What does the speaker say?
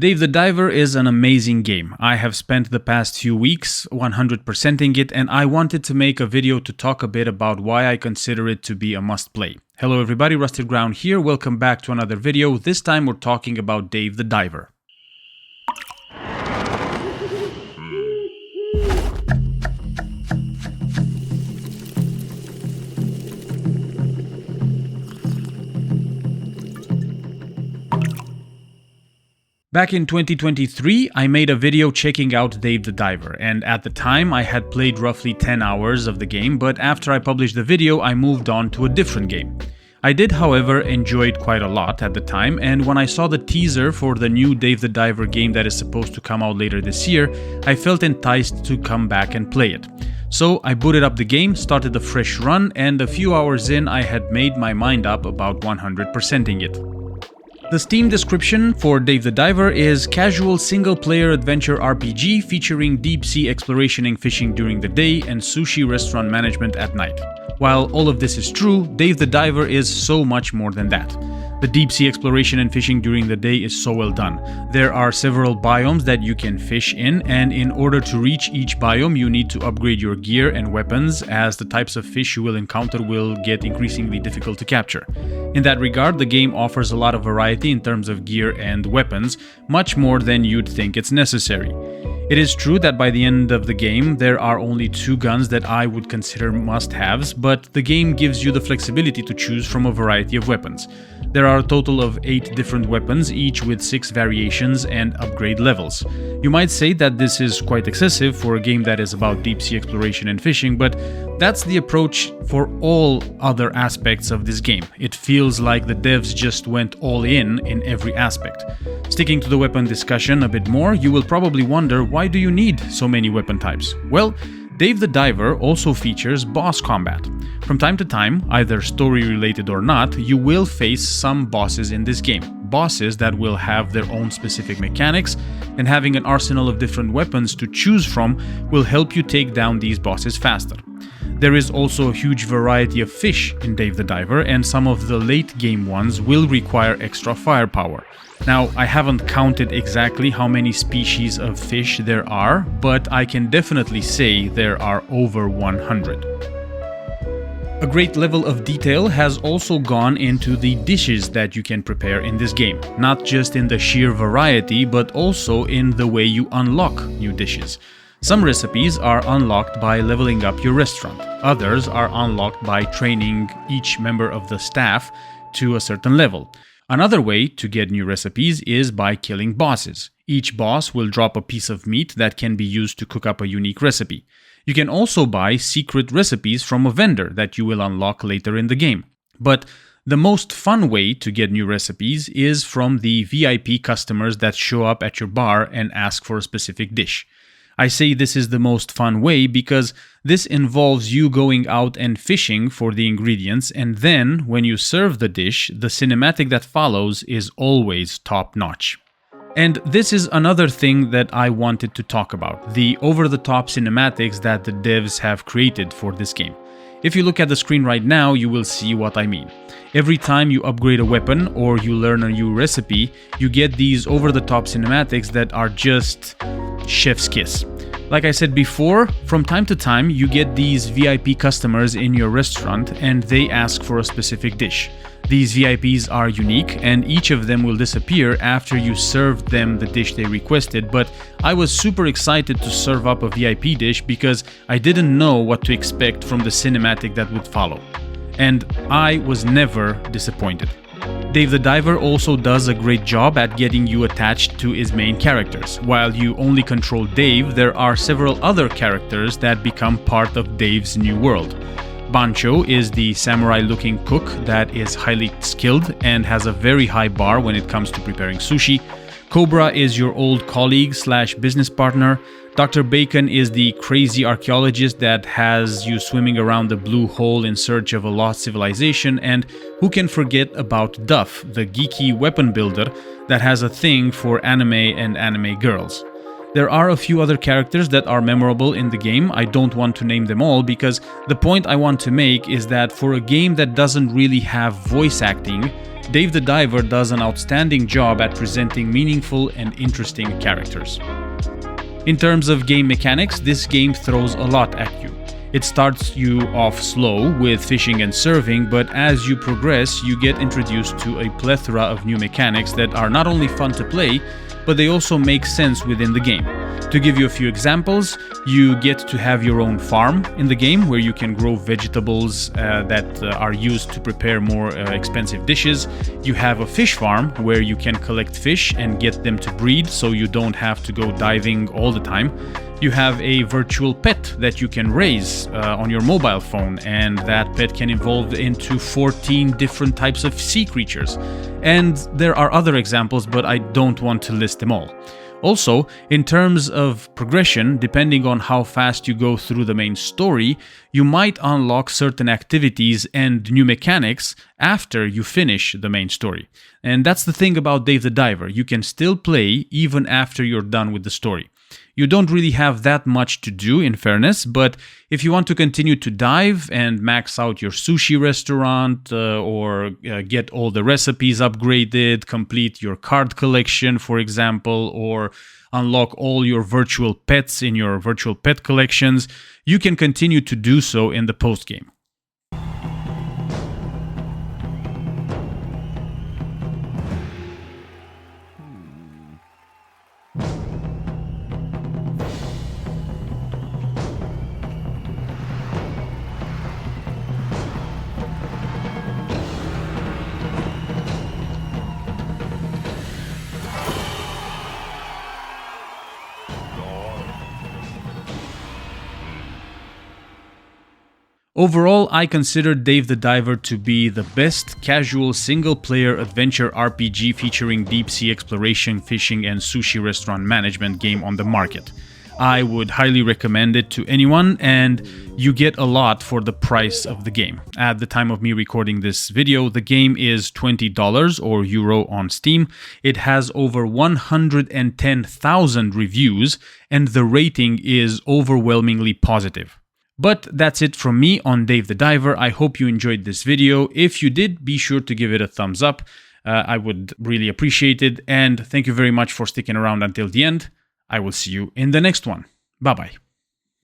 Dave the Diver is an amazing game. I have spent the past few weeks 100%ing it, and I wanted to make a video to talk a bit about why I consider it to be a must-play. Hello everybody, Rusted Ground here, welcome back to another video. This time we're talking about Dave the Diver. Back in 2023, I made a video checking out Dave the Diver, and at the time I had played roughly 10 hours of the game, but after I published the video I moved on to a different game. I did, however, enjoy it quite a lot at the time, and when I saw the teaser for the new Dave the Diver game that is supposed to come out later this year, I felt enticed to come back and play it. So I booted up the game, started a fresh run, and a few hours in I had made my mind up about 100%ing it. The Steam description for Dave the Diver is casual single-player adventure RPG featuring deep-sea exploration and fishing during the day and sushi restaurant management at night. While all of this is true, Dave the Diver is so much more than that. The deep-sea exploration and fishing during the day is so well done. There are several biomes that you can fish in, and in order to reach each biome you need to upgrade your gear and weapons, as the types of fish you will encounter will get increasingly difficult to capture. In that regard, the game offers a lot of variety in terms of gear and weapons, much more than you'd think it's necessary. It is true that by the end of the game there are only 2 guns that I would consider must-haves, but the game gives you the flexibility to choose from a variety of weapons. There are a total of 8 different weapons, each with 6 variations and upgrade levels. You might say that this is quite excessive for a game that is about deep-sea exploration and fishing, but that's the approach for all other aspects of this game. It feels like the devs just went all in every aspect. Sticking to the weapon discussion a bit more, you will probably wonder, why do you need so many weapon types? Well, Dave the Diver also features boss combat. From time to time, either story related or not, you will face some bosses in this game. Bosses that will have their own specific mechanics, and having an arsenal of different weapons to choose from will help you take down these bosses faster. There is also a huge variety of fish in Dave the Diver, and some of the late game ones will require extra firepower. Now, I haven't counted exactly how many species of fish there are, but I can definitely say there are over 100. A great level of detail has also gone into the dishes that you can prepare in this game, not just in the sheer variety, but also in the way you unlock new dishes. Some recipes are unlocked by leveling up your restaurant, others are unlocked by training each member of the staff to a certain level. Another way to get new recipes is by killing bosses. Each boss will drop a piece of meat that can be used to cook up a unique recipe. You can also buy secret recipes from a vendor that you will unlock later in the game. But the most fun way to get new recipes is from the VIP customers that show up at your bar and ask for a specific dish. I say this is the most fun way because this involves you going out and fishing for the ingredients, and then when you serve the dish, the cinematic that follows is always top-notch. And this is another thing that I wanted to talk about, the over-the-top cinematics that the devs have created for this game. If you look at the screen right now, you will see what I mean. Every time you upgrade a weapon or you learn a new recipe, you get these over-the-top cinematics that are just chef's kiss. Like I said before, from time to time you get these VIP customers in your restaurant and they ask for a specific dish. These VIPs are unique and each of them will disappear after you served them the dish they requested, but I was super excited to serve up a VIP dish because I didn't know what to expect from the cinematic that would follow. And I was never disappointed. Dave the Diver also does a great job at getting you attached to his main characters. While you only control Dave, there are several other characters that become part of Dave's new world. Bancho is the samurai-looking cook that is highly skilled and has a very high bar when it comes to preparing sushi. Cobra is your old colleague / business partner. Dr. Bacon is the crazy archaeologist that has you swimming around the blue hole in search of a lost civilization, and who can forget about Duff, the geeky weapon builder that has a thing for anime and anime girls. There are a few other characters that are memorable in the game. I don't want to name them all because the point I want to make is that for a game that doesn't really have voice acting, Dave the Diver does an outstanding job at presenting meaningful and interesting characters. In terms of game mechanics, this game throws a lot at you. It starts you off slow with fishing and serving, but as you progress, you get introduced to a plethora of new mechanics that are not only fun to play, but they also make sense within the game. To give you a few examples, you get to have your own farm in the game where you can grow vegetables that are used to prepare more expensive dishes. You have a fish farm where you can collect fish and get them to breed so you don't have to go diving all the time. You have a virtual pet that you can raise on your mobile phone, and that pet can evolve into 14 different types of sea creatures. And there are other examples, but I don't want to list them all. Also, in terms of progression, depending on how fast you go through the main story, you might unlock certain activities and new mechanics after you finish the main story. And that's the thing about Dave the Diver, you can still play even after you're done with the story. You don't really have that much to do, in fairness, but if you want to continue to dive and max out your sushi restaurant or get all the recipes upgraded, complete your card collection, for example, or unlock all your virtual pets in your virtual pet collections, you can continue to do so in the post-game. Overall, I consider Dave the Diver to be the best casual single-player adventure RPG featuring deep-sea exploration, fishing, and sushi restaurant management game on the market. I would highly recommend it to anyone, and you get a lot for the price of the game. At the time of me recording this video, the game is $20 or euro on Steam. It has over 110,000 reviews, and the rating is overwhelmingly positive. But that's it from me on Dave the Diver. I hope you enjoyed this video. If you did, be sure to give it a thumbs up. I would really appreciate it. And thank you very much for sticking around until the end. I will see you in the next one. Bye-bye.